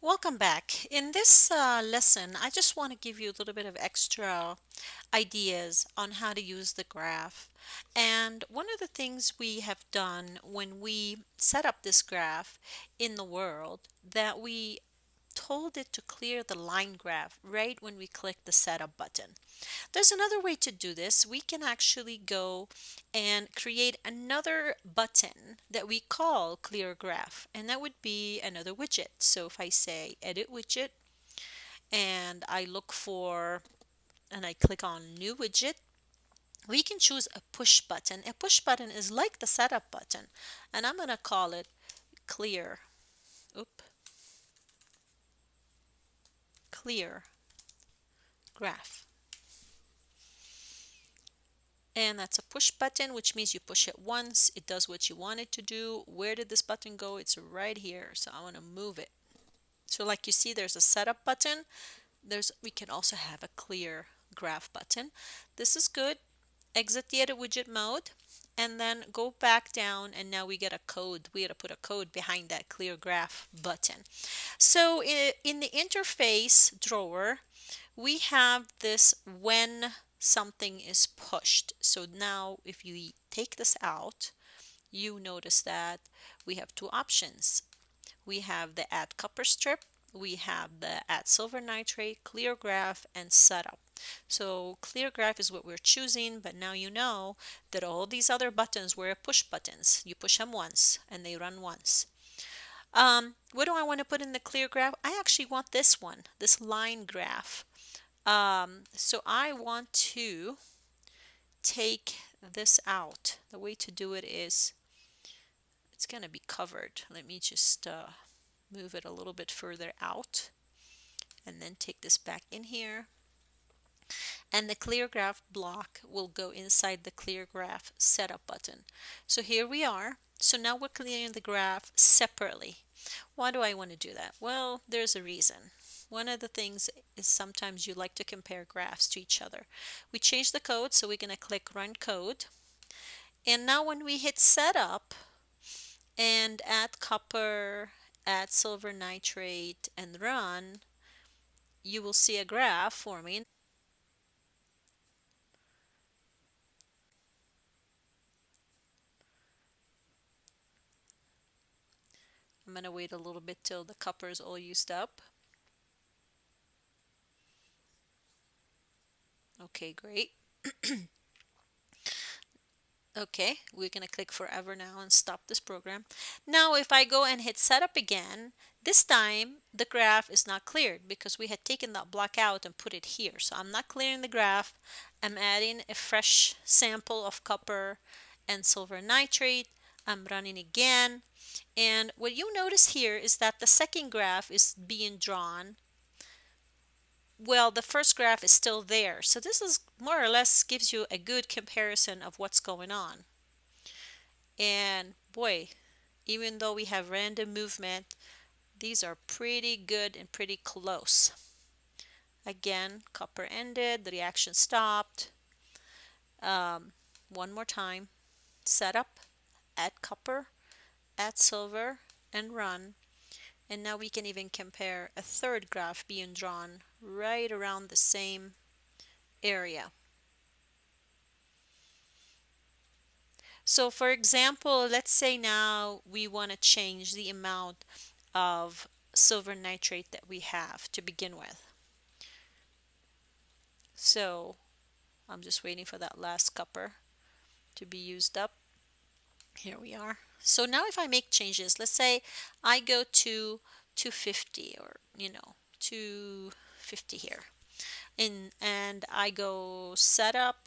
Welcome back. In this lesson, I just want to give you a little bit of extra ideas on how to use the graph. And one of the things we have done when we set up this graph in the world, that we told it to clear the line graph right when we click the setup button. There's another way to do this. We can actually go and create another button that we call clear graph, and that would be another widget. So if I say edit widget and I look for and I click on new widget, we can choose a push button. A push button is like the setup button, and I'm going to call it clear. Oop, clear graph. And that's a push button, which means you push it once, it does what you want it to do. Where did this button go? It's right here, so I want to move it. So like you see, there's a setup button. We can also have a clear graph button. This is good. Exit the edit widget mode and then go back down, and now we get a code. We got to put a code behind that clear graph button. So in the interface drawer, we have this when something is pushed. So now if you take this out, you notice that we have two options. We have the add copper strip, we have the add silver nitrate, clear graph, and setup. So clear graph is what we're choosing, but now you know that all these other buttons were push buttons. You push them once and they run once. What do I want to put in the clear graph? I actually want this one, this line graph. So I want to take this out. The way to do it is it's going to be covered. Let me just move it a little bit further out and then take this back in here. And the clear graph block will go inside the clear graph setup button. So here we are. So now we're clearing the graph separately. Why do I want to do that? Well, there's a reason. One of the things is sometimes you like to compare graphs to each other. We changed the code, so we're going to click Run Code. And now when we hit Setup and add copper, add silver nitrate, and run, you will see a graph forming. I'm going to wait a little bit till the copper is all used up. Okay, great. Okay, we're going to click forever now and stop this program. Now if I go and hit setup again, this time the graph is not cleared because we had taken that block out and put it here. So I'm not clearing the graph. I'm adding a fresh sample of copper and silver nitrate. I'm running again. And what you notice here is that the second graph is being drawn. Well, the first graph is still there. So this is more or less gives you a good comparison of what's going on. And boy, even though we have random movement, these are pretty good and pretty close. Again, copper ended, the reaction stopped. One more time, setup, add copper, add silver, and run. And now we can even compare a third graph being drawn right around the same area. So for example, let's say now we want to change the amount of silver nitrate that we have to begin with. So I'm just waiting for that last copper to be used up. Here we are. So now if I make changes, let's say I go to 250 or 250 here. And I go setup,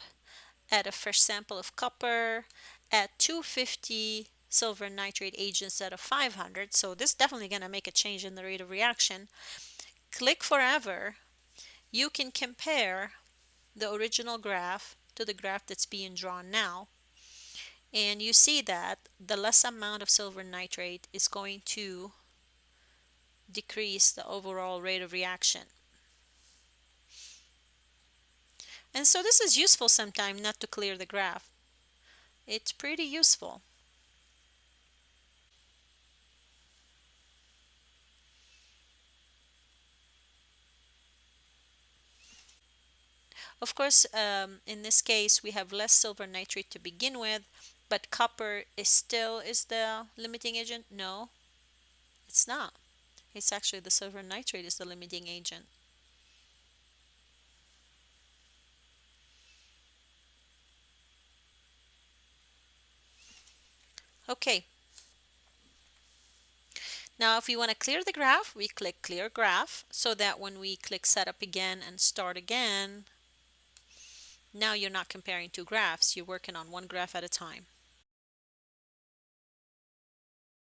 add a fresh sample of copper, add 250 silver nitrate agent instead of 500. So this is definitely going to make a change in the rate of reaction. Click forever. You can compare the original graph to the graph that's being drawn now. And you see that the less amount of silver nitrate is going to decrease the overall rate of reaction. And so this is useful sometimes not to clear the graph. It's pretty useful. Of course, in this case, we have less silver nitrate to begin with, but copper is the limiting agent? No, it's not. It's actually the silver nitrate is the limiting agent. Okay, now if we want to clear the graph, we click Clear Graph so that when we click Setup again and Start again, now you're not comparing two graphs, you're working on one graph at a time.